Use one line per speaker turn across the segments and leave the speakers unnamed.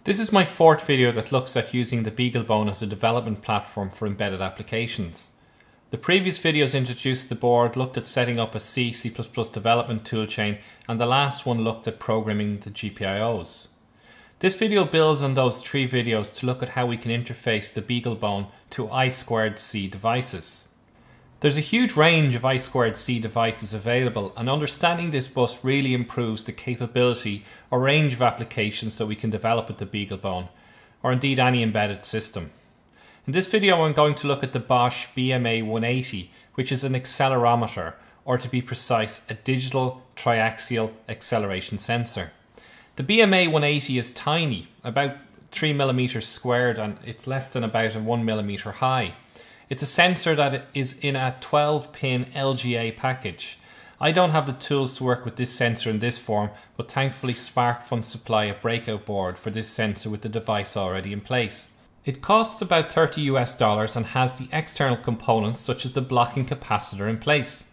This is my fourth video that looks at using the BeagleBone as a development platform for embedded applications. The previous videos introduced the board, looked at setting up a C++ development toolchain, and the last one looked at programming the GPIOs. This video builds on those three videos to look at how we can interface the BeagleBone to I2C devices. There's a huge range of I2C devices available, and understanding this bus really improves the capability or range of applications that we can develop with the BeagleBone, or indeed any embedded system. In this video I'm going to look at the Bosch BMA180, which is an accelerometer, or to be precise, a digital triaxial acceleration sensor. The BMA180 is tiny, about 3 mm squared, and it's less than about 1 mm high. It's a sensor that is in a 12-pin LGA package. I don't have the tools to work with this sensor in this form, but thankfully SparkFun supply a breakout board for this sensor with the device already in place. It costs about $30 and has the external components such as the blocking capacitor in place.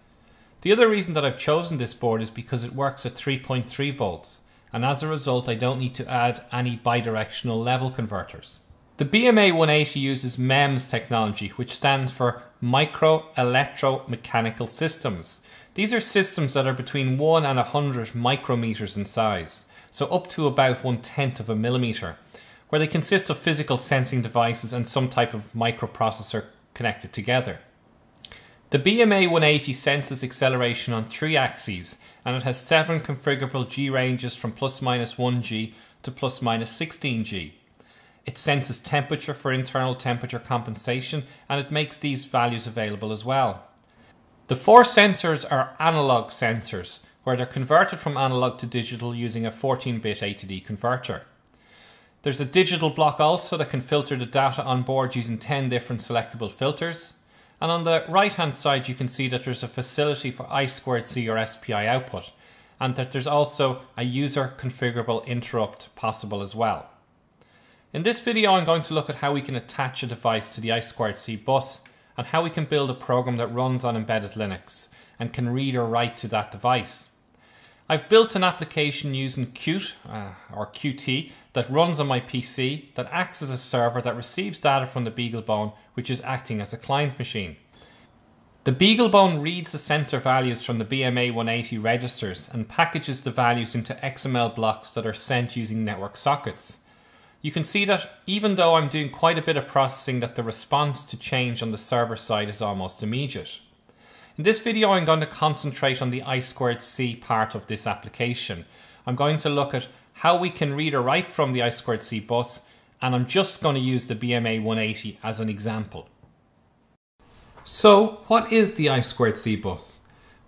The other reason that I've chosen this board is because it works at 3.3 volts, and as a result I don't need to add any bidirectional level converters. The BMA180 uses MEMS technology, which stands for Micro Electromechanical Systems. These are systems that are between 1 and 100 micrometers in size, so up to about 1/10 of a millimeter, where they consist of physical sensing devices and some type of microprocessor connected together. The BMA180 senses acceleration on 3 axes, and it has 7 configurable G ranges from ±1 G to ±16 G. It senses temperature for internal temperature compensation, and it makes these values available as well. The 4 sensors are analog sensors, where they're converted from analog to digital using a 14-bit A to D converter. There's a digital block also that can filter the data on board using 10 different selectable filters. And on the right hand side you can see that there's a facility for I2C or SPI output, and that there's also a user configurable interrupt possible as well. In this video I'm going to look at how we can attach a device to the I2C bus and how we can build a program that runs on embedded Linux and can read or write to that device. I've built an application using Qt or Qt that runs on my PC, that acts as a server that receives data from the BeagleBone, which is acting as a client machine. The BeagleBone reads the sensor values from the BMA180 registers and packages the values into XML blocks that are sent using network sockets. You can see that even though I'm doing quite a bit of processing, that the response to change on the server side is almost immediate. In this video I'm going to concentrate on the I2C part of this application. I'm going to look at how we can read or write from the I2C bus, and I'm just going to use the BMA180 as an example. So what is the I2C bus?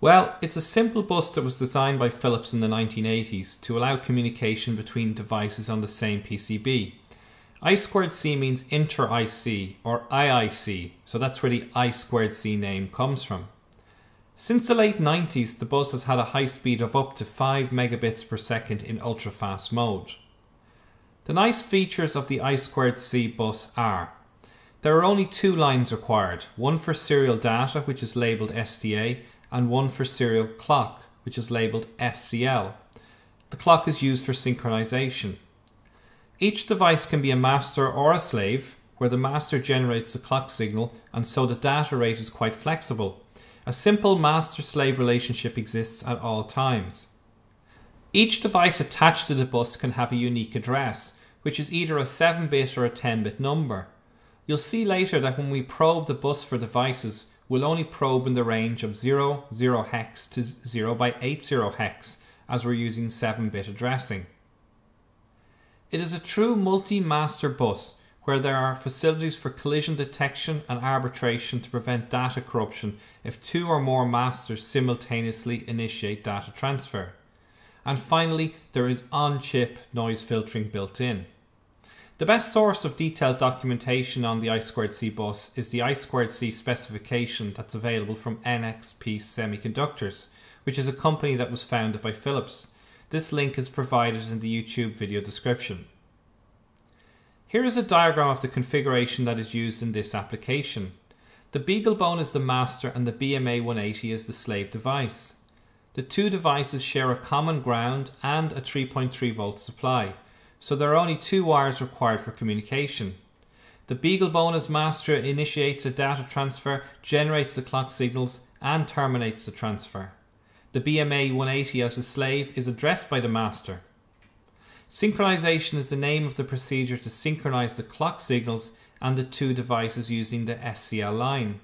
Well, it's a simple bus that was designed by Philips in the 1980s to allow communication between devices on the same PCB. I2C means inter-IC or IIC, so that's where the I2C name comes from. Since the late 90s, the bus has had a high speed of up to 5 megabits per second in ultra-fast mode. The nice features of the I2C bus are: there are only 2 lines required, one for serial data, which is labelled SDA, and one for serial clock, which is labelled SCL. The clock is used for synchronization. Each device can be a master or a slave, where the master generates the clock signal, and so the data rate is quite flexible. A simple master-slave relationship exists at all times. Each device attached to the bus can have a unique address, which is either a 7-bit or a 10-bit number. You'll see later that when we probe the bus for devices, we'll only probe in the range of 00 hex to 0x80 hex, as we're using 7-bit addressing. It is a true multi-master bus, where there are facilities for collision detection and arbitration to prevent data corruption if 2 or more masters simultaneously initiate data transfer. And finally, there is on-chip noise filtering built in. The best source of detailed documentation on the I2C bus is the I2C specification that's available from NXP Semiconductors, which is a company that was founded by Philips. This link is provided in the YouTube video description. Here is a diagram of the configuration that is used in this application. The BeagleBone is the master and the BMA180 is the slave device. The 2 devices share a common ground and a 3.3 volt supply. so there are only 2 wires required for communication. The BeagleBone as master initiates a data transfer, generates the clock signals and terminates the transfer. The BMA 180 as a slave is addressed by the master. Synchronization is the name of the procedure to synchronize the clock signals and the 2 devices using the SCL line.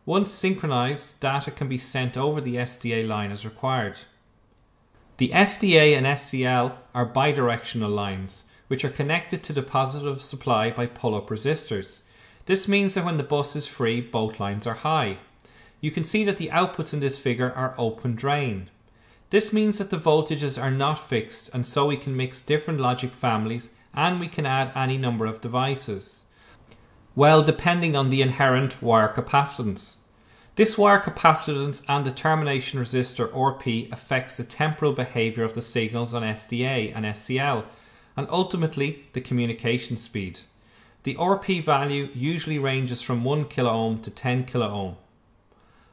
Once synchronized, data can be sent over the SDA line as required. The SDA and SCL are bidirectional lines, which are connected to the positive supply by pull-up resistors. This means that when the bus is free, both lines are high. You can see that the outputs in this figure are open drain. This means that the voltages are not fixed, and so we can mix different logic families and we can add any number of devices. Well, depending on the inherent wire capacitance. This wire capacitance and the termination resistor RP affects the temporal behavior of the signals on SDA and SCL, and ultimately the communication speed. The RP value usually ranges from 1 kilo-ohm to 10 kilo-ohm.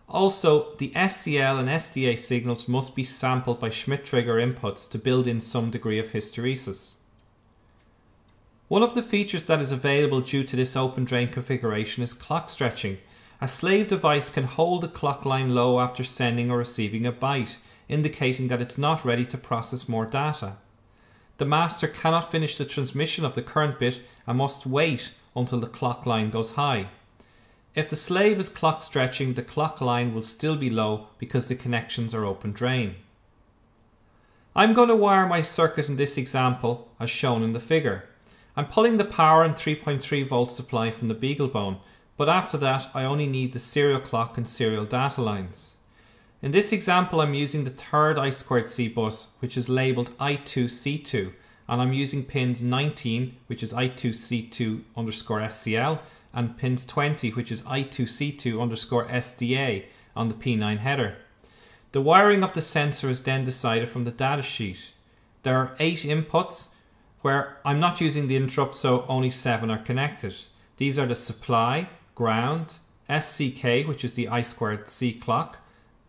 Also, the SCL and SDA signals must be sampled by Schmitt trigger inputs to build in some degree of hysteresis. One of the features that is available due to this open drain configuration is clock stretching. A slave device can hold the clock line low after sending or receiving a byte, indicating that it's not ready to process more data. The master cannot finish the transmission of the current bit and must wait until the clock line goes high. If the slave is clock stretching, the clock line will still be low because the connections are open drain. I'm going to wire my circuit in this example as shown in the figure. I'm pulling the power and 3.3 volt supply from the BeagleBone, but after that I only need the serial clock and serial data lines. In this example I'm using the third I2C bus, which is labelled I2C2, and I'm using pins 19, which is I2C2_SCL, and pins 20, which is I2C2_SDA on the P9 header. The wiring of the sensor is then decided from the data sheet. There are 8 inputs where I'm not using the interrupt, so only 7 are connected. These are the supply, ground, SCK, which is the I2C clock,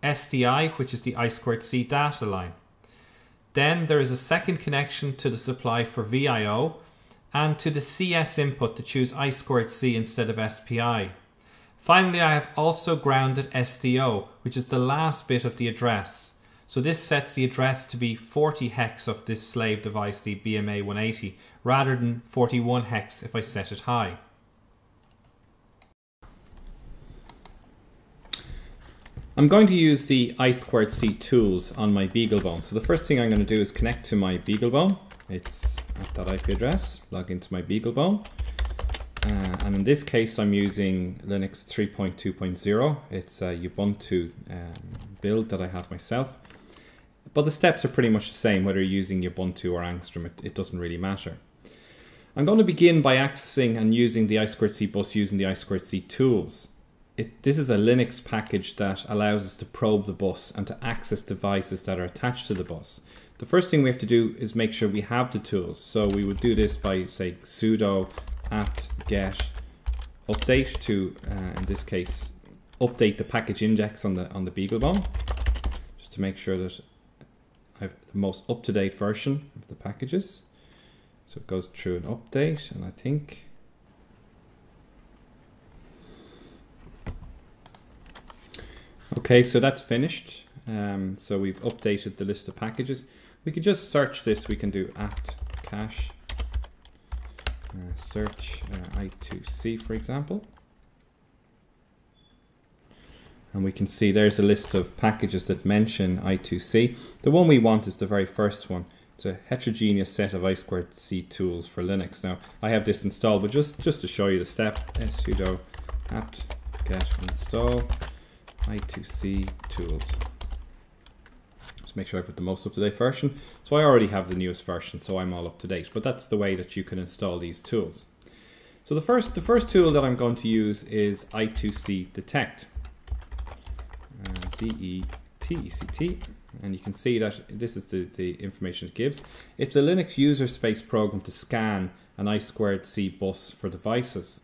SDI, which is the I2C data line. Then there is a second connection to the supply for VIO and to the CS input to choose I2C instead of SPI. Finally, I have also grounded SDO, which is the last bit of the address. So this sets the address to be 40 hex of this slave device, the BMA 180, rather than 41 hex if I set it high. I'm going to use the I2C tools on my BeagleBone. So the first thing I'm going to do is connect to my BeagleBone. It's at that IP address, log into my BeagleBone. And in this case I'm using Linux 3.2.0. It's a Ubuntu build that I have myself. But the steps are pretty much the same whether you're using Ubuntu or Angstrom, it doesn't really matter. I'm going to begin by accessing and using the I2C bus using the I2C tools. This is a Linux package that allows us to probe the bus and to access devices that are attached to the bus. The first thing we have to do is make sure we have the tools. So we would do this by say sudo apt-get update to, in this case, update the package index on the BeagleBone, just to make sure that I have the most up-to-date version of the packages. So it goes through an update, and I think okay, so that's finished. So we've updated the list of packages. We could just search this. We can do apt-cache search I2C, for example. And we can see there's a list of packages that mention I2C. The one we want is the very first one. It's a heterogeneous set of I2C tools for Linux. Now, I have this installed, but just to show you the step, sudo apt-get install I2C tools. Just make sure I've got the most up-to-date version. So I already have the newest version, so I'm all up to date. But that's the way that you can install these tools. So the first tool that I'm going to use is I2C detect. D-E-T-E-C-T, and you can see that this is the information it gives. It's a Linux user space program to scan an I2C bus for devices.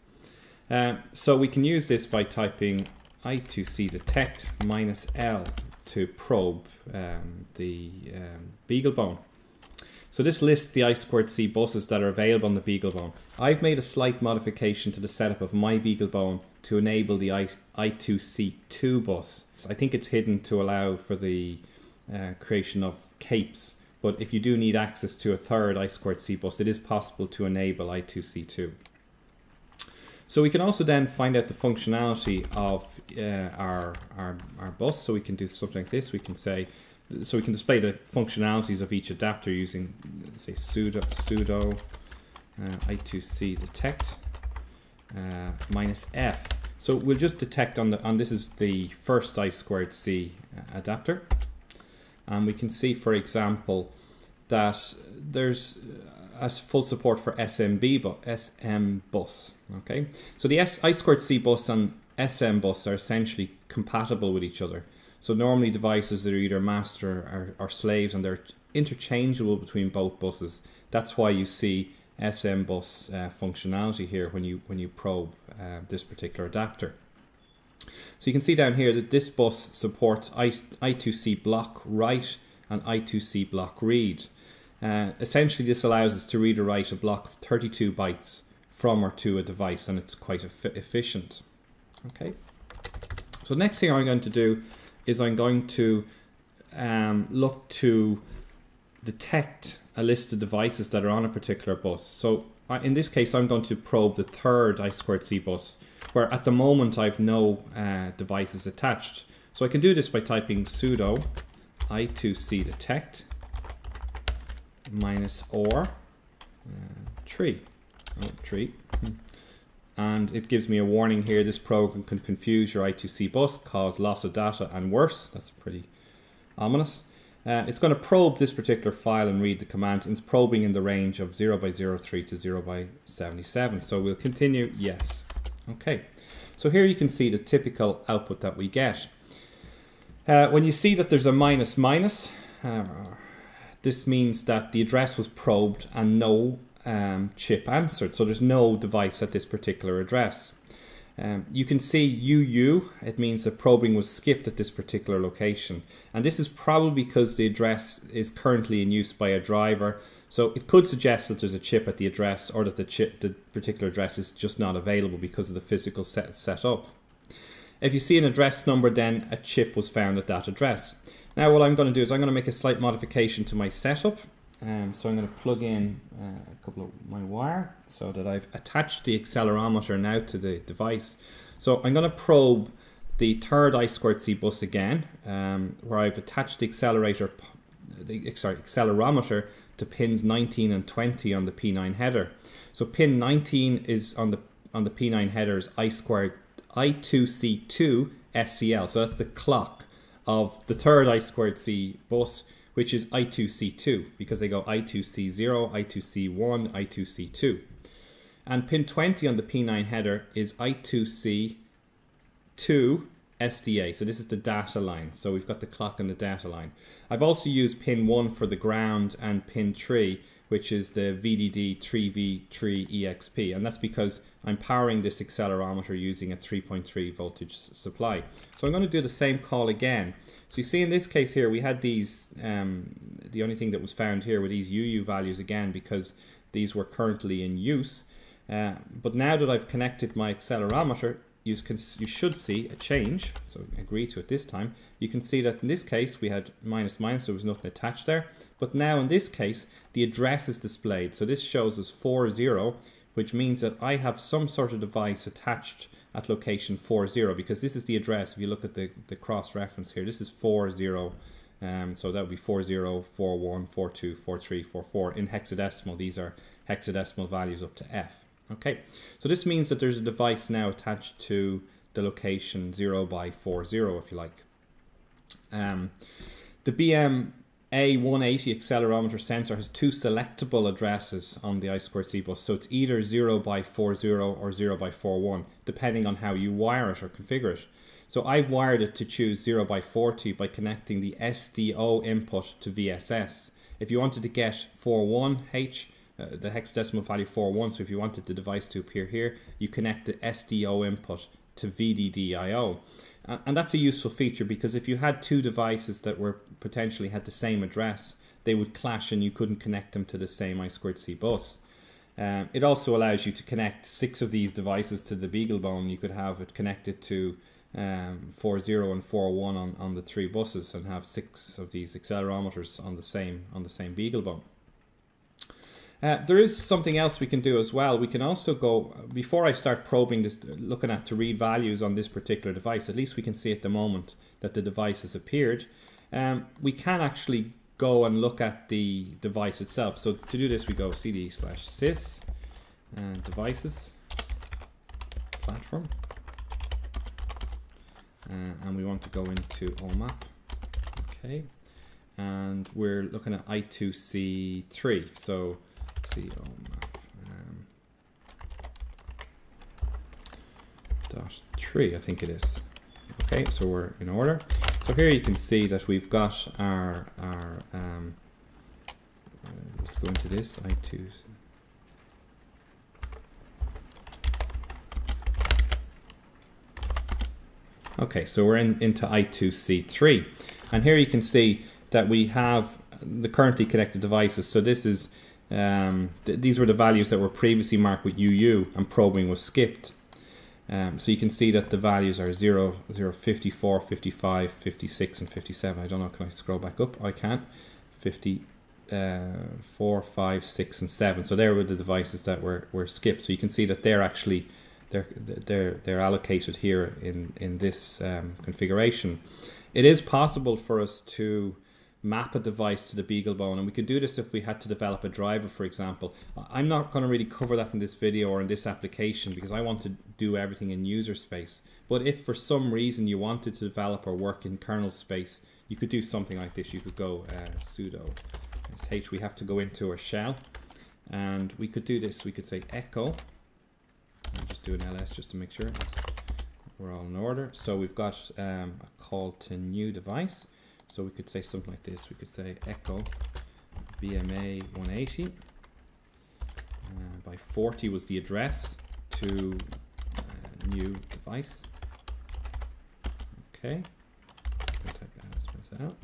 So we can use this by typing I2C detect -L to probe the BeagleBone. So this lists the I2C buses that are available on the BeagleBone. I've made a slight modification to the setup of my BeagleBone to enable the I2C2 bus. I think it's hidden to allow for the creation of capes, but if you do need access to a third I2C bus, it is possible to enable I2C2. So we can also then find out the functionality of our bus. So we can do something like this. We can say, so we can display the functionalities of each adapter using, say, sudo I2C detect -F. So we'll just detect on this is the first I2C adapter, and we can see, for example, that there's full support for SM bus. Okay, so the I2C bus and SM bus are essentially compatible with each other. So normally devices that are either master or slaves, and they're interchangeable between both buses. That's why you see SM bus functionality here when you probe this particular adapter. So you can see down here that this bus supports I2C block write and I2C block read. Essentially, this allows us to read or write a block of 32 bytes from or to a device, and it's quite efficient. Okay. So next thing I'm going to do is I'm going to look to detect a list of devices that are on a particular bus. So in this case, I'm going to probe the third I2C bus, where at the moment I've no devices attached. So I can do this by typing sudo I2C detect -or tree. And it gives me a warning here. This program can confuse your I2C bus, cause loss of data, and worse. That's pretty ominous. It's going to probe this particular file and read the commands. It's probing in the range of 0x03 to 0x77. So we'll continue, yes. Okay, so here you can see the typical output that we get. When you see that there's a --, this means that the address was probed and no chip answered. So there's no device at this particular address. You can see UU, it means that probing was skipped at this particular location. And this is probably because the address is currently in use by a driver. So it could suggest that there's a chip at the address, or that the particular address is just not available because of the physical set up. If you see an address number, then a chip was found at that address. Now what I'm going to do is I'm going to make a slight modification to my setup. So I'm going to plug in a couple of my wire so that I've attached the accelerometer now to the device. So I'm going to probe the third I2C bus again, where I've attached the accelerometer to pins 19 and 20 on the P9 header. So pin 19 is on the P9 header is I2C2 SCL. So that's the clock of the third I2C bus, which is I2C2, because they go I2C0, I2C1, I2C2. And pin 20 on the P9 header is I2C2 SDA. So this is the data line. So we've got the clock and the data line. I've also used pin 1 for the ground and pin 3, which is the VDD 3V3 EXP. And that's because I'm powering this accelerometer using a 3.3 voltage supply. So I'm going to do the same call again. So you see in this case here, we had these, the only thing that was found here were these UU values again, because these were currently in use. But now that I've connected my accelerometer, you should see a change. So agree to it this time. You can see that in this case we had --, so there was nothing attached there. But now in this case, the address is displayed. So this shows us 40, which means that I have some sort of device attached at location 40, because this is the address. If you look at the cross reference here, this is 40. So that would be 40, 41, 42, 43, 44 in hexadecimal. These are hexadecimal values up to F. Okay, so this means that there's a device now attached to the location 0x40, if you like. The BM-A180 accelerometer sensor has two selectable addresses on the I2C bus, so it's either 0x40 or 0x41, depending on how you wire it or configure it. So I've wired it to choose 0x40 by connecting the SDO input to VSS. If you wanted to get 41H, the hexadecimal value 41, so if you wanted the device to appear here, you connect the SDO input to VDD-IO. And that's a useful feature, because if you had two devices that were potentially had the same address, they would clash and you couldn't connect them to the same I2C bus. It also allows you to connect 6 of these devices to the BeagleBone. You could have it connected to 4.0 and 4.1 on the 3 buses and have 6 of these accelerometers on the same BeagleBone. There is something else we can do as well. We can also go, before I start probing this, looking at to read values on this particular device, at least we can see at the moment that the device has appeared. We can actually go and look at the device itself. So to do this, we go cd/sys and devices, platform, and we want to go into OMAP. Okay, and we're looking at I2C3. So see OMAP .3, I think it is. Okay, so we're in order. So here you can see that we've got our let's go into this I2. Okay, so we're into I2C3, and here you can see that we have the currently connected devices. So this is these were the values that were previously marked with UU, and probing was skipped. So you can see that the values are 0, 0, 54, 55, 56 and 57. I don't know, can I scroll back up? I can't. 54, 5, 6 and 7. So there were the devices that were skipped. So you can see that they're actually they're allocated here in this configuration. It is possible for us to map a device to the BeagleBone, and we could do this if we had to develop a driver, for example. I'm not going to really cover that in this video or in this application because I want to do everything in user space. But if for some reason you wanted to develop or work in kernel space, you could do something like this. You could go sudo sh. We have to go into a shell, and we could do this. We could say echo. I'll just do an ls just to make sure we're all in order. So we've got a call to new device. So we could say something like this. We could say echo BMA 180 by 40 was the address to new device. Okay. Type that out.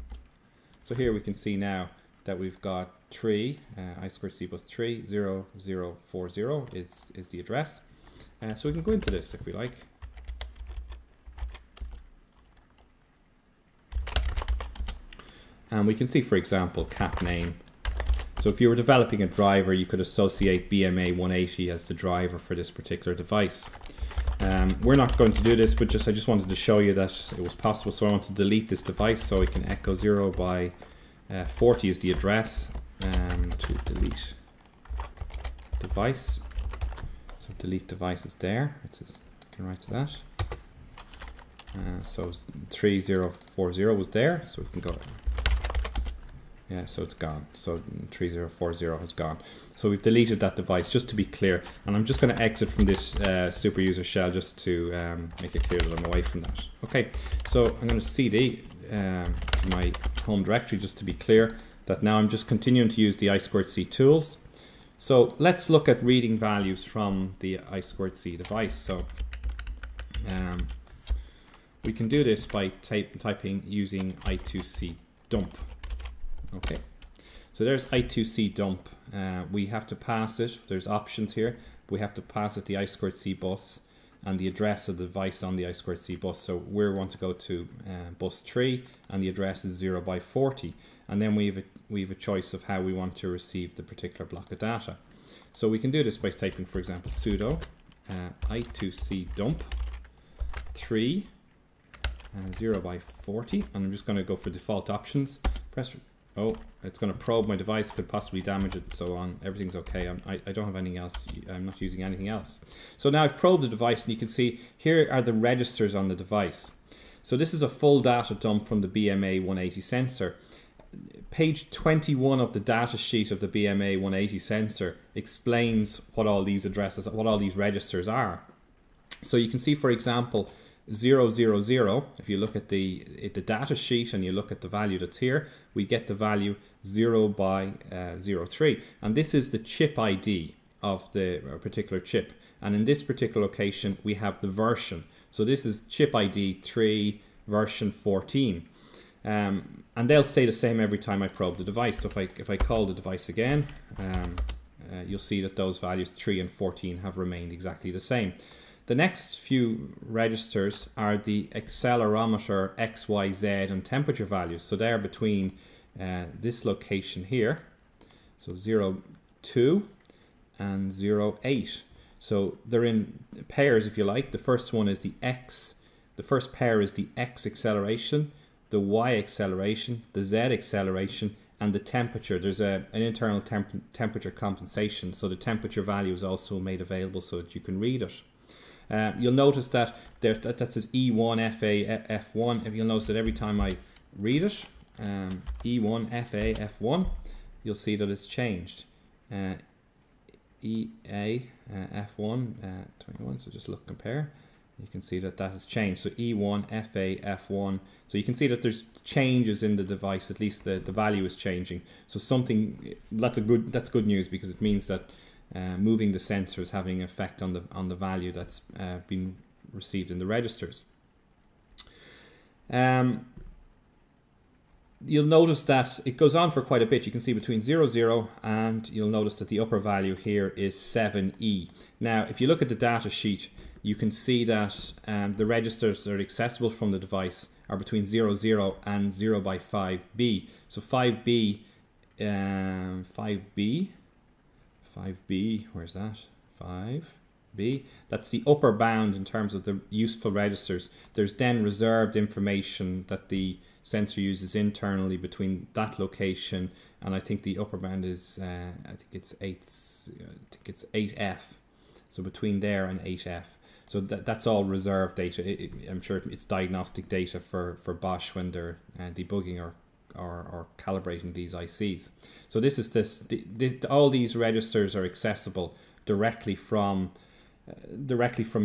So here we can see now that we've got 3 I2C bus 3 0 0 4 0 is the address. So we can go into this if we like. And we can see, for example, cat name. So if you were developing a driver, you could associate BMA 180 as the driver for this particular device. We're not going to do this, but I just wanted to show you that it was possible. So I want to delete this device, so we can echo 0 by 40 is the address, to delete device. So delete device is there. I can write to that. So 3040 was there, so we can go. Yeah, so it's gone. So 3040 has gone. So we've deleted that device, just to be clear. And I'm just going to exit from this super user shell just to make it clear that I'm away from that. Okay, so I'm going to cd to my home directory just to be clear that now I'm just continuing to use the I2C tools. So let's look at reading values from the I2C device. So we can do this by typing using I2C dump. Okay, so there's I2C dump. We have to pass it. There's options here. We have to pass it the I2C bus and the address of the device on the I2C bus. So we want to go to bus 3, and the address is 0 by 40. And then we have a choice of how we want to receive the particular block of data. So we can do this by typing, for example, sudo I2C dump 3 0 by 40, and I'm just going to go for default options. Press. Oh, it's going to probe my device, could possibly damage it, so on. Everything's okay. I don't have anything else. I'm not using anything else. So now I've probed the device, and you can see here are the registers on the device. So this is a full data dump from the BMA 180 sensor. Page 21 of the data sheet of the BMA 180 sensor explains what all these addresses, what all these registers are. So you can see, for example, 000, if you look at the data sheet and you look at the value that's here, we get the value 0 by 03, and this is the chip ID of the particular chip, and in this particular location we have the version. So this is chip ID 3 version 14. And they'll say the same every time I probe the device. So if I call the device again, you'll see that those values 3 and 14 have remained exactly the same. The next few registers are the accelerometer X, Y, Z and temperature values. So they're between this location here, so 0, 2 and 0, 8. So they're in pairs, if you like. The first one is the X, the first pair is the X acceleration, the Y acceleration, the Z acceleration, and the temperature. There's an internal temperature compensation, so the temperature value is also made available so that you can read it. You'll notice that that says E1, FA, F1. You'll notice that every time I read it, E1, FA, F1, you'll see that it's changed. EA, F1, 21, so just look, compare. You can see that that has changed. So E1, FA, F1. So you can see that there's changes in the device, at least the value is changing. So something, that's good news, because it means that moving the sensor is having an effect on the value that's been received in the registers. You'll notice that it goes on for quite a bit. You can see between 0, 0, and you'll notice that the upper value here is 7E. Now, if you look at the data sheet, you can see that the registers that are accessible from the device are between 0, 0 and 0 by 5B. So 5B, where's that? 5B, that's the upper bound in terms of the useful registers. There's then reserved information that the sensor uses internally between that location, and I think the upper bound is I think it's 8F. So between there and 8F. So that's all reserved data. I'm sure it's diagnostic data for Bosch when they're debugging or calibrating these ICs. So this is all these registers are accessible directly from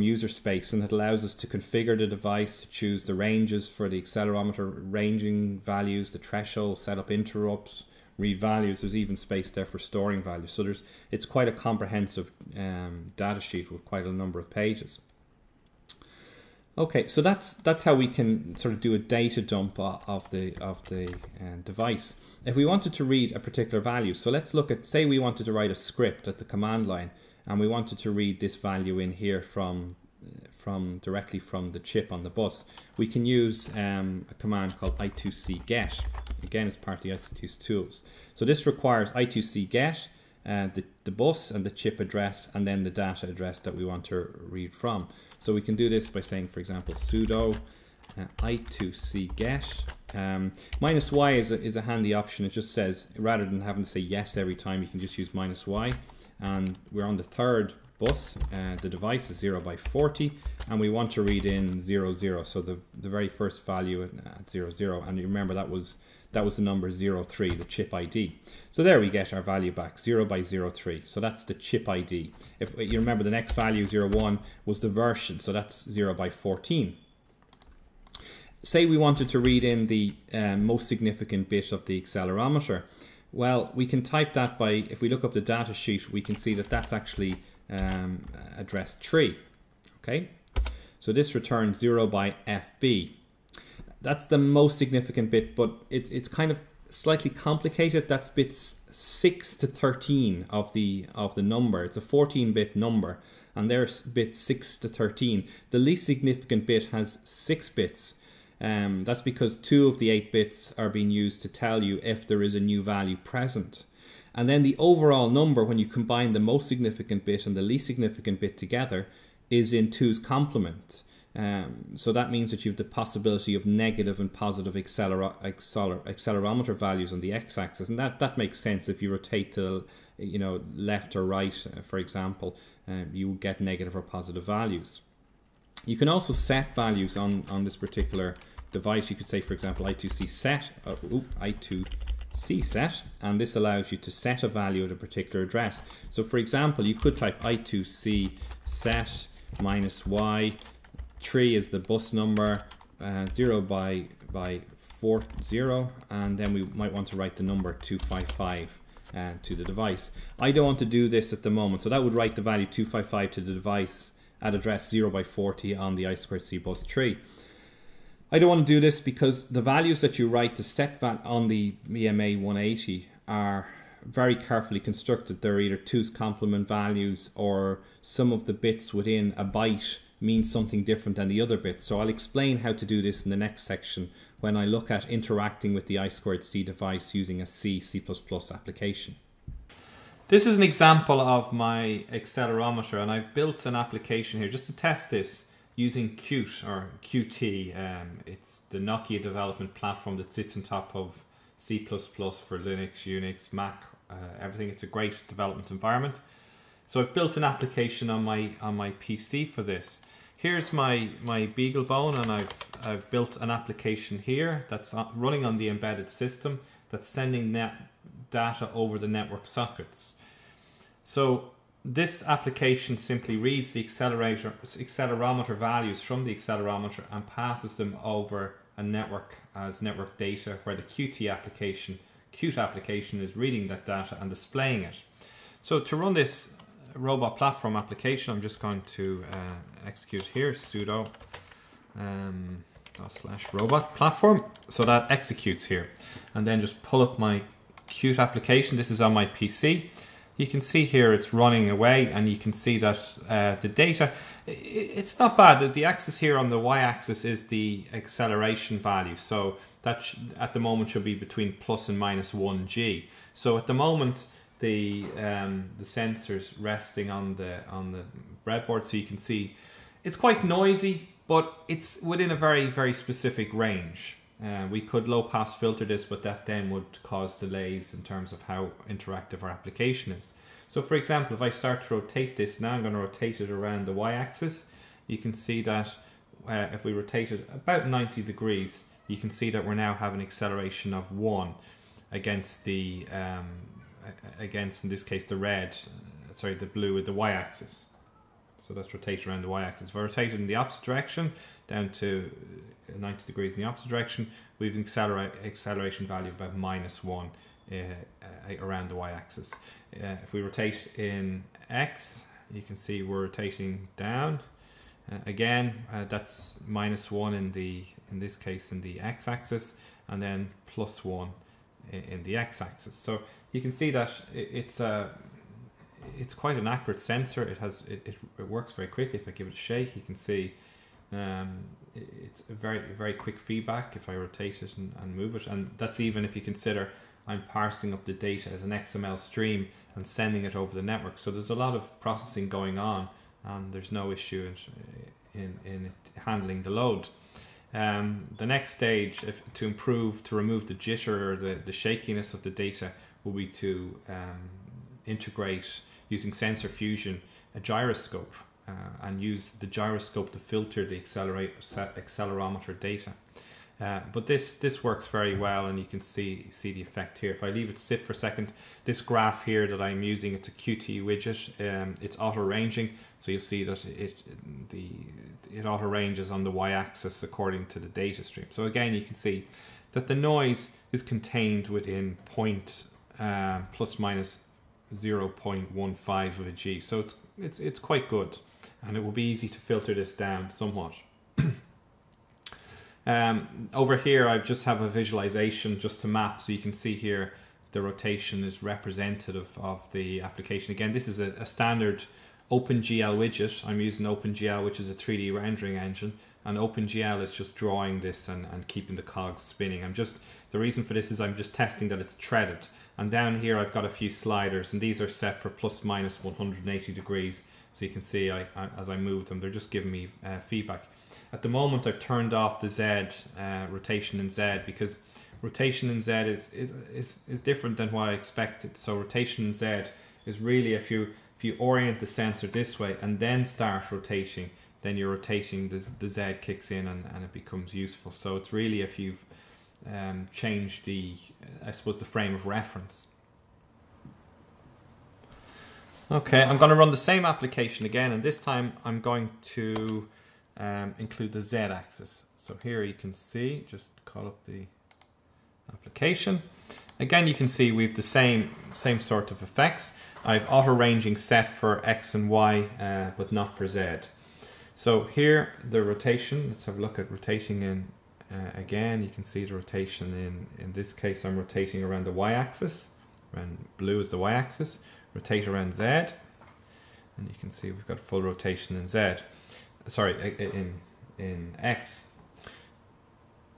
user space, and it allows us to configure the device, to choose the ranges for the accelerometer ranging values, the threshold, set up interrupts, read values. There's even space there for storing values. So it's quite a comprehensive data sheet with quite a number of pages. Okay, so that's how we can sort of do a data dump of the device. If we wanted to read a particular value, so let's look at, say we wanted to write a script at the command line, and we wanted to read this value in here directly from the chip on the bus. We can use a command called I2C get. Again, it's part of the IC2's tools. So this requires I2C get the bus and the chip address, and then the data address that we want to read from. So we can do this by saying, for example, sudo I2C get. -y is a handy option. It just says, rather than having to say yes every time, you can just use -y. And we're on the third bus. The device is 0 by 40, and we want to read in 0, 0. So the very first value at 0, 0. And you remember that was the number 03, the chip ID. So there we get our value back, 0 by 03. So that's the chip ID. If you remember, the next value, 01, was the version. So that's 0 by 14. Say we wanted to read in the most significant bit of the accelerometer. Well, we can type that by, if we look up the data sheet, we can see that that's actually address 3. Okay, so this returns 0 by FB. That's the most significant bit, but it's kind of slightly complicated. That's bits 6 to 13 of the number. It's a 14-bit number, and there's bits 6 to 13. The least significant bit has 6 bits. That's because 2 of the 8 bits are being used to tell you if there is a new value present. And then the overall number, when you combine the most significant bit and the least significant bit together, is in 2's complement. So that means that you have the possibility of negative and positive accelerometer values on the x-axis, and that makes sense. If you rotate to left or right, for example, you will get negative or positive values. You can also set values on this particular device. You could say, for example, I2C set, I2C set, and this allows you to set a value at a particular address. So for example, you could type I2C set -y, 3 is the bus number, 0 by 40, and then we might want to write the number 255 to the device. I don't want to do this at the moment, so that would write the value 255 to the device at address 0 by 40 on the I2C bus 3. I don't want to do this because the values that you write to set that on the EMA 180 are very carefully constructed. They're either 2's complement values, or some of the bits within a byte mean something different than the other bits. So I'll explain how to do this in the next section when I look at interacting with the I2C device using a C++ application. This is an example of my accelerometer, and I've built an application here just to test this using Qt or Qt. It's the Nokia development platform that sits on top of C++ for Linux, Unix, Mac, everything. It's a great development environment. So I've built an application on my PC for this. Here's my BeagleBone, and I've built an application here that's running on the embedded system that's sending data over the network sockets. So this application simply reads the accelerometer values from the accelerometer and passes them over a network as network data, where the Qt application is reading that data and displaying it. So to run this robot platform application, I'm just going to execute here sudo /robot platform. So that executes here, and then just pull up my Qt application. This is on my PC. You can see here it's running away, and you can see that the data, it's not bad. The axis here on the y-axis is the acceleration value. So that at the moment should be between plus and minus 1g. So at the moment the sensor's resting on the breadboard, so you can see it's quite noisy, but it's within a very, very specific range. We could low pass filter this, but that then would cause delays in terms of how interactive our application is. So for example, if I start to rotate this now, I'm going to rotate it around the y-axis. You can see that if we rotate it about 90 degrees, you can see that we're now having acceleration of 1 against the against, in this case, the blue with the y-axis. So that's rotate around the y-axis. If I rotate it in the opposite direction, down to 90 degrees in the opposite direction, we have an acceleration value of about -1 around the y-axis. If we rotate in x, you can see we're rotating down. Again, that's -1 in this case in the x-axis, and then +1 in the x-axis. So you can see that it's quite an accurate sensor. It works very quickly. If I give it a shake, you can see it's a very, very quick feedback if I rotate it and move it. And that's even if you consider I'm parsing up the data as an XML stream and sending it over the network. So there's a lot of processing going on, and there's no issue in it handling the load. The next stage, to remove the jitter or the shakiness of the data, will be to integrate, using sensor fusion, a gyroscope, and use the gyroscope to filter the accelerometer data. But this works very well, and you can see the effect here. If I leave it sit for a second, this graph here that I'm using, it's a Qt widget. It's auto ranging, so you'll see that it auto ranges on the y-axis according to the data stream. So again, you can see that the noise is contained within plus minus 0.15 of a G. So it's quite good, and it will be easy to filter this down somewhat. Over here I just have a visualization just to map, so you can see here the rotation is representative of the application. Again, this is a standard OpenGL widget. I'm using OpenGL, which is a 3D rendering engine, and OpenGL is just drawing this and keeping the cogs spinning. The reason for this is I'm just testing that it's threaded. And down here I've got a few sliders, and these are set for plus minus 180 degrees. So you can see as I move them, they're just giving me feedback. At the moment I've turned off the Z, rotation in Z, because rotation in Z is different than what I expected. So rotation in Z is really if you orient the sensor this way and then start rotating, then you're rotating, the Z kicks in and it becomes useful. So it's really if you've changed the frame of reference. Okay, I'm going to run the same application again, and this time I'm going to include the Z-axis. So here you can see, just call up the application. Again, you can see we've the same sort of effects. I've auto ranging set for X and Y, but not for Z. So here the rotation. Let's have a look at rotating again, you can see the rotation in this case I'm rotating around the y-axis, and blue is the y-axis, rotate around z, and you can see we've got full rotation in z, sorry, in x.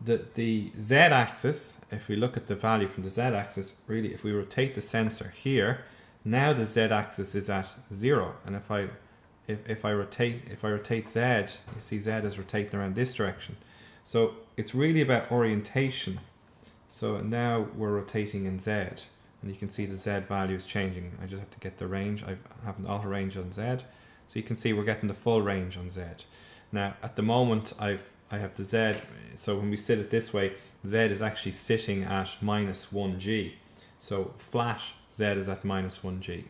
The z-axis, if we look at the value from the z-axis, really if we rotate the sensor here, now the z-axis is at 0, and if I rotate z, you see z is rotating around this direction. So it's really about orientation. So now we're rotating in z, and you can see the z value is changing. I just have to get the range. I have an auto range on z, so you can see we're getting the full range on z. Now at the moment I have the z, so when we sit it this way, z is actually sitting at -1g. So flat z is at -1g.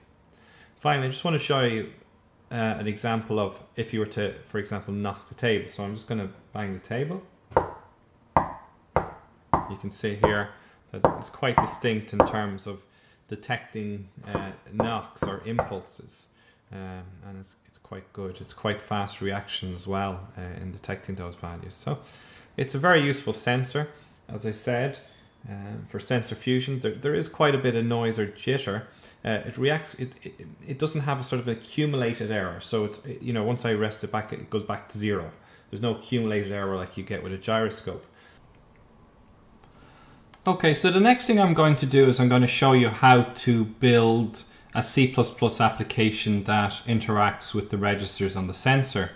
Finally, I just want to show you an example of if you were to, for example, knock the table. So I'm just going to bang the table. You can see here that it's quite distinct in terms of detecting knocks or impulses, and it's quite good. It's quite fast reaction as well in detecting those values. So it's a very useful sensor, as I said. For sensor fusion, there is quite a bit of noise or jitter. It reacts. It doesn't have a sort of accumulated error. So it's, you know, once I rest it back, it goes back to 0. There's no accumulated error like you get with a gyroscope. Okay, so the next thing I'm going to do is I'm going to show you how to build a C++ application that interacts with the registers on the sensor.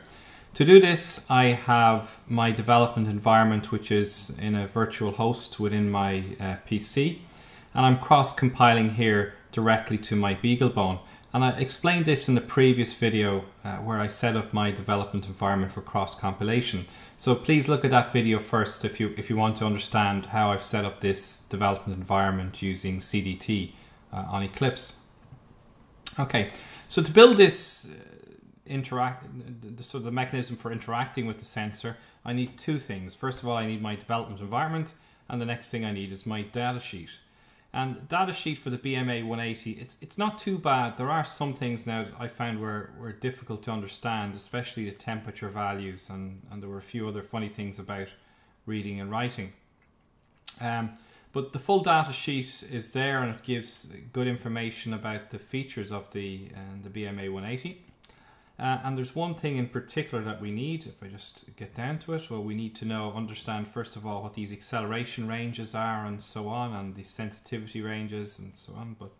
To do this, I have my development environment, which is in a virtual host within my PC, and I'm cross-compiling here directly to my BeagleBone. And I explained this in the previous video where I set up my development environment for cross-compilation. So please look at that video first if you want to understand how I've set up this development environment using CDT on Eclipse. Okay, so to build this the mechanism for interacting with the sensor, I need two things. First of all, I need my development environment, and the next thing I need is my datasheet. And datasheet for the BMA 180, it's not too bad. There are some things now that I found were difficult to understand, especially the temperature values, and there were a few other funny things about reading and writing. But the full datasheet is there, and it gives good information about the features of the BMA 180. And there's one thing in particular that we need, if I just get down to it. Well, we need to understand first of all what these acceleration ranges are and so on, and the sensitivity ranges and so on, but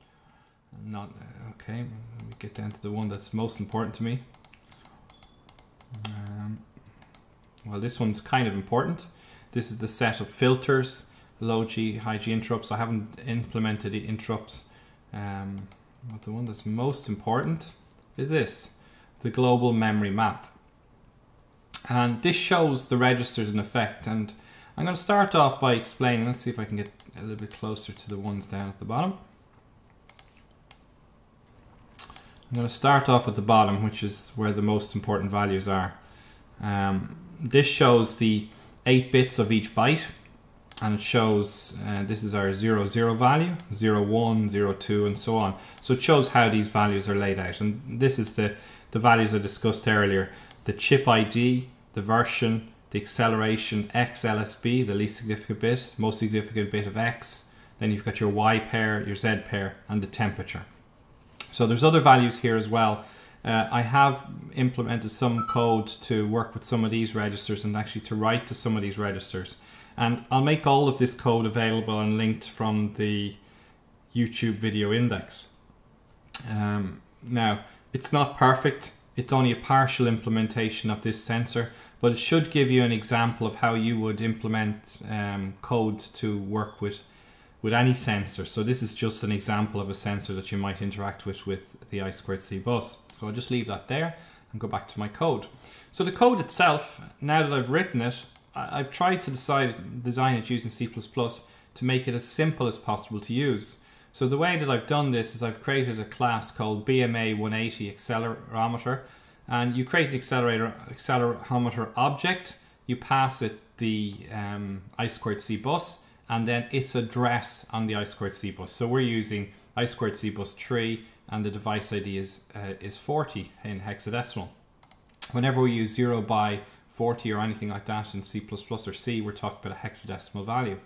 not, okay, let me get down to the one that's most important to me. Well, this one's kind of important. This is the set of filters, low G, high G interrupts. I haven't implemented the interrupts, but the one that's most important is this, the global memory map. And this shows the registers in effect, and I'm going to start off by explaining. Let's see if I can get a little bit closer to the ones down at the bottom. I'm going to start off at the bottom, which is where the most important values are. This shows the 8 bits of each byte, and it shows this is our 00 value, 01, 02, and so on. So it shows how these values are laid out, and this is the values I discussed earlier: the chip ID, the version, the acceleration, XLSB, the least significant bit, most significant bit of X, then you've got your Y pair, your Z pair, and the temperature. So there's other values here as well. I have implemented some code to work with some of these registers and actually to write to some of these registers. And I'll make all of this code available and linked from the YouTube video index. Now, it's not perfect. It's only a partial implementation of this sensor, but it should give you an example of how you would implement code to work with any sensor. So this is just an example of a sensor that you might interact with the I2C bus. So I'll just leave that there and go back to my code. So the code itself, now that I've written it, I've tried to design it using C++ to make it as simple as possible to use. So the way that I've done this is I've created a class called BMA 180 accelerometer, and you create an accelerometer object, you pass it the I2C bus, and then its address on the I2C bus. So we're using I2C bus 3, and the device ID is 40 in hexadecimal. Whenever we use 0 by 40 or anything like that in C++ or C. We're talking about a hexadecimal value.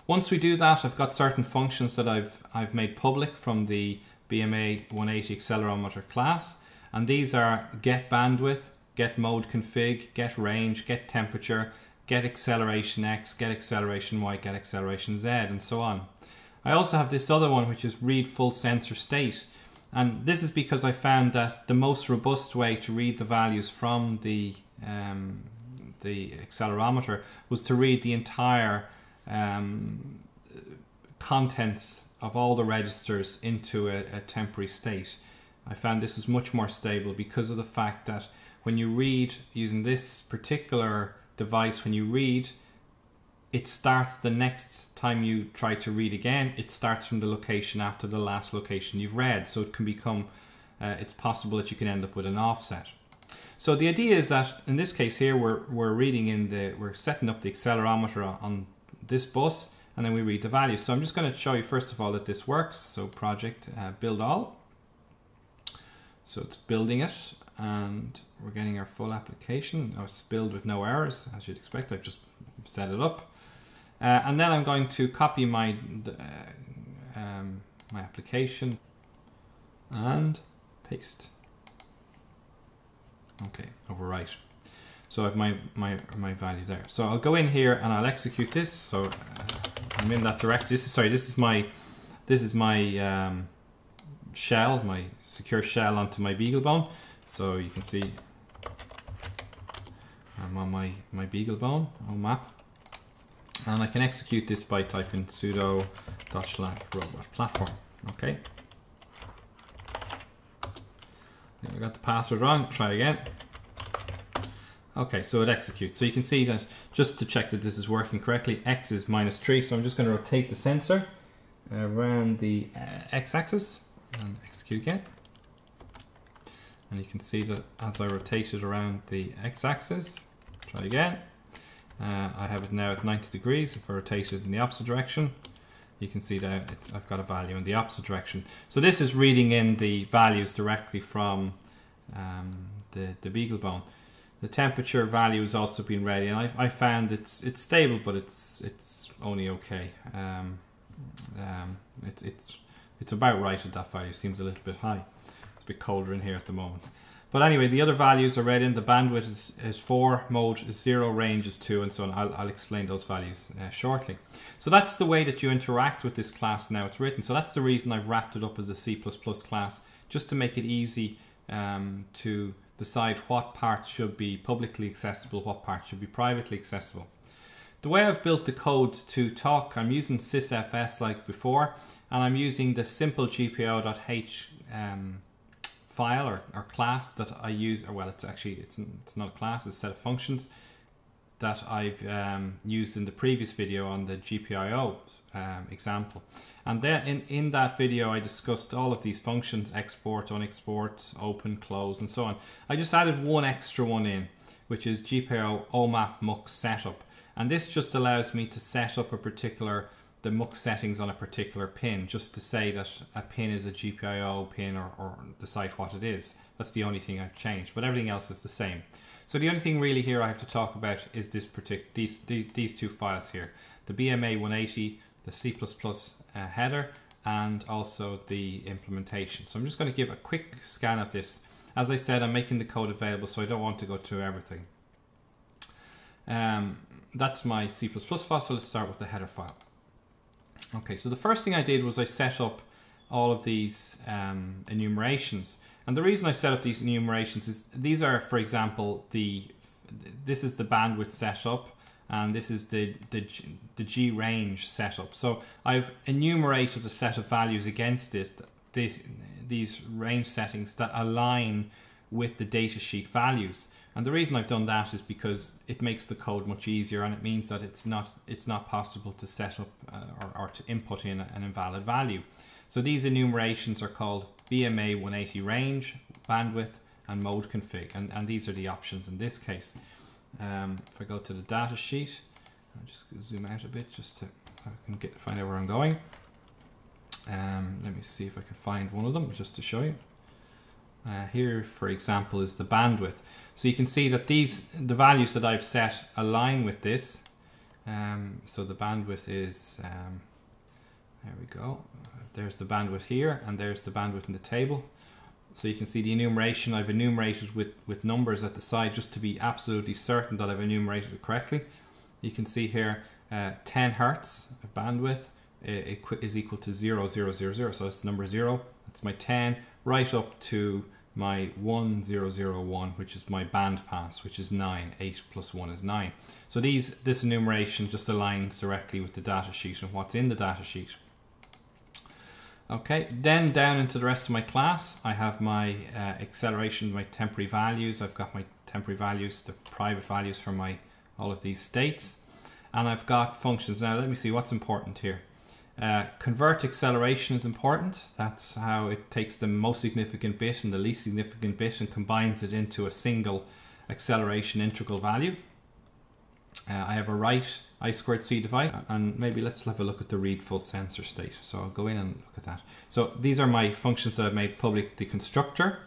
Once we do that, I've got certain functions that I've made public from the BMA 180 accelerometer class, and these are get bandwidth, get mode config, get range, get temperature, get acceleration X, get acceleration Y, get acceleration Z, and so on. I also have this other one which is read full sensor state, and this is because I found that the most robust way to read the values from the accelerometer was to read the entire contents of all the registers into a temporary state. I found this is much more stable because of the fact that when you read using this particular device, when you read, it starts the next time you try to read again, it starts from the location after the last location you've read. So it can become, it's possible that you can end up with an offset. So the idea is that in this case here, we're setting up the accelerometer on this bus, and then we read the values. So I'm just going to show you first of all that this works. So project build all. So it's building it, and we're getting our full application. It's build with no errors, as you'd expect. I've just set it up, and then I'm going to copy my my application and paste. Okay, overwrite. So I have my value there. So I'll go in here and I'll execute this. So I'm in that directory. This is my shell, my secure shell onto my BeagleBone. So you can see I'm on my BeagleBone OMAP, and I can execute this by typing sudo /robot platform. Okay. I got the password wrong. Try again. Okay, so it executes. So you can see that, just to check that this is working correctly, X is -3. So I'm just going to rotate the sensor around the X-axis and execute again. And you can see that as I rotate it around the X-axis, try again. I have it now at 90 degrees. If I rotate it in the opposite direction, you can see that I've got a value in the opposite direction. So this is reading in the values directly from the BeagleBone. The temperature value has also been read, and I found it's stable, but it's only okay. It's about right at that value. Seems a little bit high. It's a bit colder in here at the moment. But anyway, the other values are read in. The bandwidth is 4, mode is 0, range is 2, and so on. I'll explain those values shortly. So that's the way that you interact with this class now it's written. So that's the reason I've wrapped it up as a C++ class, just to make it easy to decide what parts should be publicly accessible, what parts should be privately accessible. The way I've built the code to talk, I'm using sysfs like before, and I'm using the simple gpio.h file or class that I use, or well, it's not a class, it's a set of functions that I've used in the previous video on the GPIO example. And then in that video I discussed all of these functions: export, unexport, open, close, and so on. I just added one extra one in, which is GPIO OMAP mux setup, and this just allows me to set up the mux settings on a particular pin, just to say that a pin is a GPIO pin, or decide what it is. That's the only thing I've changed, but everything else is the same. So the only thing really here I have to talk about is these two files here, the BMA 180, the C++ header, and also the implementation. So I'm just going to give a quick scan of this. As I said, I'm making the code available, so I don't want to go through everything. That's my C++ file, so let's start with the header file. Okay, so the first thing I did was I set up all of these enumerations. And the reason I set up these enumerations is these are, for example, this is the bandwidth setup, and this is the G range setup. So I've enumerated a set of values against it, these range settings that align with the datasheet values. And the reason I've done that is because it makes the code much easier, and it means that it's not possible to set up or to input in an invalid value. So these enumerations are called BMA 180 range, bandwidth, and mode config, and these are the options in this case. If I go to the data sheet, I'll just zoom out a bit just to find out where I'm going. Let me see if I can find one of them just to show you. Here, for example, is the bandwidth. So you can see that the values that I've set align with this. So the bandwidth is, there we go. There's the bandwidth here, and there's the bandwidth in the table. So you can see the enumeration I've enumerated with numbers at the side just to be absolutely certain that I've enumerated it correctly. You can see here 10 hertz of bandwidth is equal to 0, 0, 0, 0. So it's the number 0. That's my 10, right up to my 1, 0, 0, 1, which is my band pass, which is 9. 8 plus 1 is 9. So this enumeration just aligns directly with the data sheet and what's in the data sheet. Okay, then down into the rest of my class, I have my acceleration, my temporary values. I've got my temporary values, the private values for all of these states. And I've got functions. Now let me see what's important here. Convert acceleration is important. That's how it takes the most significant bit and the least significant bit and combines it into a single acceleration integral value. I have a write I squared c device, and maybe let's have a look at the read full sensor state. So I'll go in and look at that. So these are my functions that I've made public: the constructor,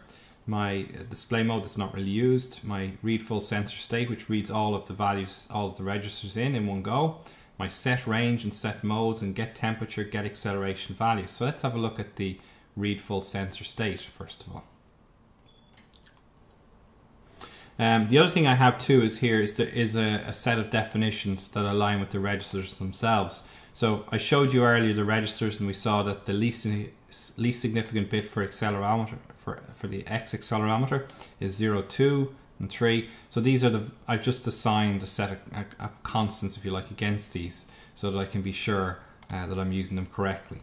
my display mode that's not really used, my read full sensor state, which reads all of the values, all of the registers in one go, my set range and set modes, and get temperature, get acceleration values. So let's have a look at the read full sensor state first of all. The other thing I have too is here is there is a set of definitions that align with the registers themselves. So I showed you earlier the registers, and we saw that the least significant bit for accelerometer for the X accelerometer is 0, 2, and 3. So these are I've just assigned a set of constants, if you like, against these, so that I can be sure that I'm using them correctly.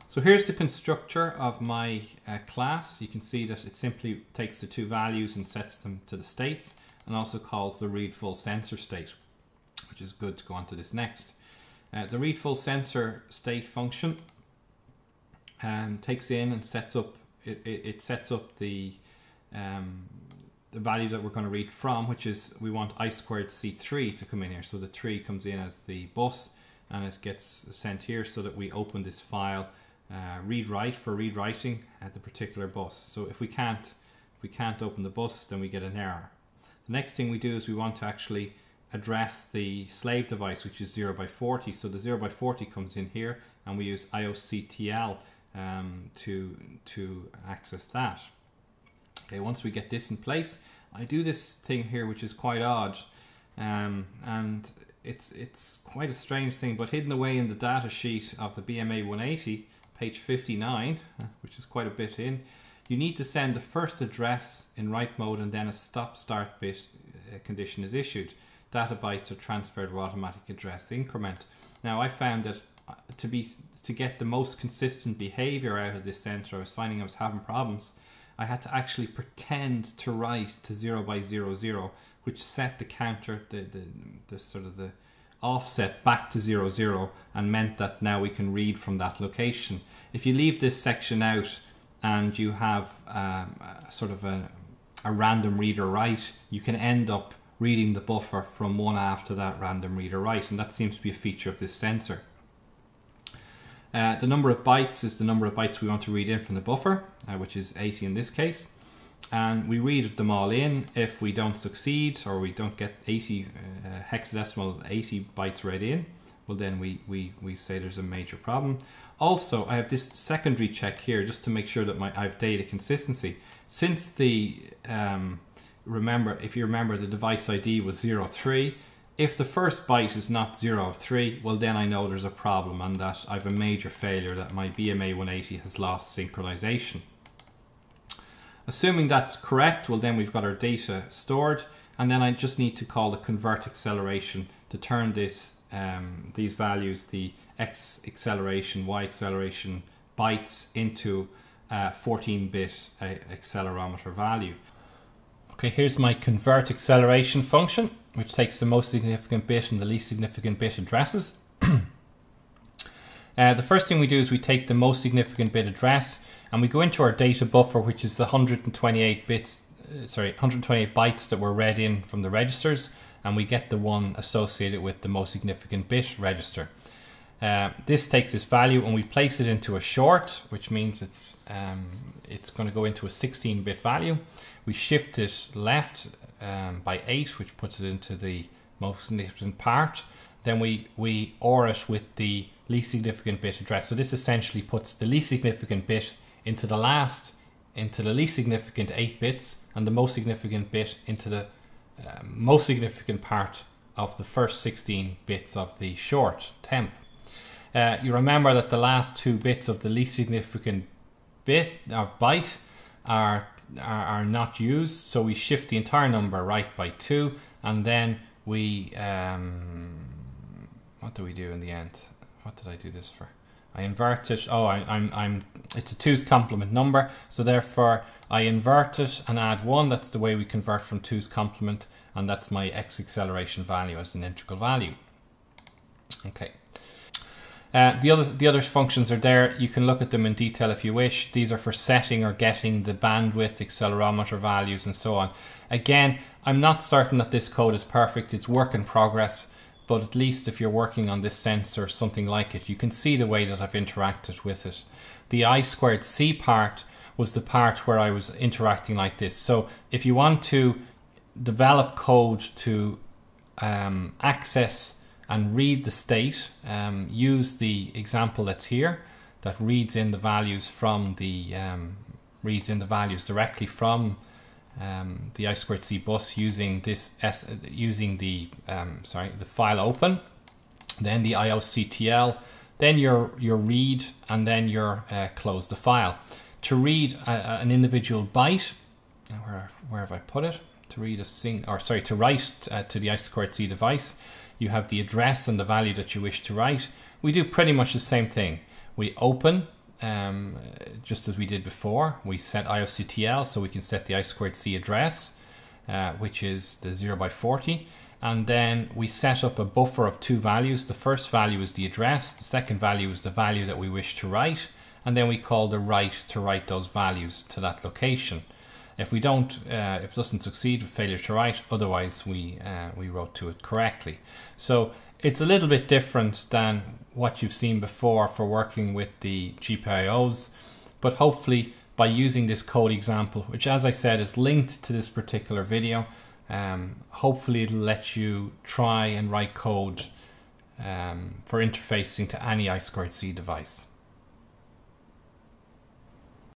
So here's the constructor of my class. You can see that it simply takes the two values and sets them to the states, and also calls the read full sensor state, which is good to go on to this next. The read full sensor state function takes in and sets up, it sets up the value that we're going to read from, which is we want I squared C3 to come in here. So the 3 comes in as the bus, and it gets sent here so that we open this file read write for read writing at the particular bus. So if we can't open the bus, then we get an error. The next thing we do is we want to actually address the slave device, which is 0 by 40. So the 0 by 40 comes in here, and we use IOCTL to access that. Okay, once we get this in place, I do this thing here which is quite odd, and it's quite a strange thing, but hidden away in the data sheet of the BMA 180, page 59, which is quite a bit in, you need to send the first address in write mode, and then a stop-start bit condition is issued. Data bytes are transferred with automatic address increment. Now I found that to get the most consistent behavior out of this sensor, I was finding I was having problems. I had to actually pretend to write to 0 by 0, 0, which set the counter, the sort of the offset back to 0, 0, and meant that now we can read from that location. If you leave this section out and you have sort of a random reader write, you can end up reading the buffer from one after that random reader write, and that seems to be a feature of this sensor. The number of bytes is the number of bytes we want to read in from the buffer, which is 80 in this case. And we read them all in. If we don't succeed, or we don't get 80 hexadecimal 80 bytes read in, well then we say there's a major problem. Also, I have this secondary check here just to make sure that I have data consistency. Since the if you remember the device ID was 03, if the first byte is not 03, well then I know there's a problem and that I have a major failure, that my BMA 180 has lost synchronization. Assuming that's correct, well then we've got our data stored, and then I just need to call the convert acceleration to turn this these values, the X acceleration, Y acceleration bytes, into 14-bit accelerometer value. Okay, here's my convert acceleration function, which takes the most significant bit and the least significant bit addresses. The first thing we do is we take the most significant bit address, and we go into our data buffer, which is the 128 bytes that were read in from the registers, and we get the one associated with the most significant bit register. This takes this value and we place it into a short, which means it's going to go into a 16-bit value. We shift it left by 8, which puts it into the most significant part. Then we OR it with the least significant bit address. So this essentially puts the least significant bit into the least significant 8 bits, and the most significant bit into the most significant part of the first 16 bits of the short temp. You remember that the last 2 bits of the least significant bit of byte are not used, so we shift the entire number right by 2, and then we what do we do in the end? What did I do this for? I invert it. Oh, it's a 2's complement number, so therefore I invert it and add 1. That's the way we convert from 2's complement, and that's my x acceleration value as an integral value. Okay. The other functions are there. You can look at them in detail if you wish. These are for setting or getting the bandwidth, accelerometer values, and so on. Again, I'm not certain that this code is perfect. It's work in progress, but at least if you're working on this sensor or something like it, you can see the way that I've interacted with it. The I2C part was the part where I was interacting like this. So if you want to develop code to access and read the state, use the example that's here that reads in the values from the directly from the I2C bus using this the file open, then the IOCTL, then your read, and then your close the file. To read an individual byte, where have I put it? To read to write to the I2C device, you have the address and the value that you wish to write. We do pretty much the same thing. We open, just as we did before. We set IOCTL, so we can set the I2C address, which is the 0x40, and then we set up a buffer of 2 values. The first value is the address, the second value is the value that we wish to write, and then we call the write to write those values to that location. If it doesn't succeed, failure to write, otherwise we wrote to it correctly. So it's a little bit different than what you've seen before for working with the GPIOs, but hopefully by using this code example, which as I said is linked to this particular video, hopefully it'll let you try and write code for interfacing to any I2C device.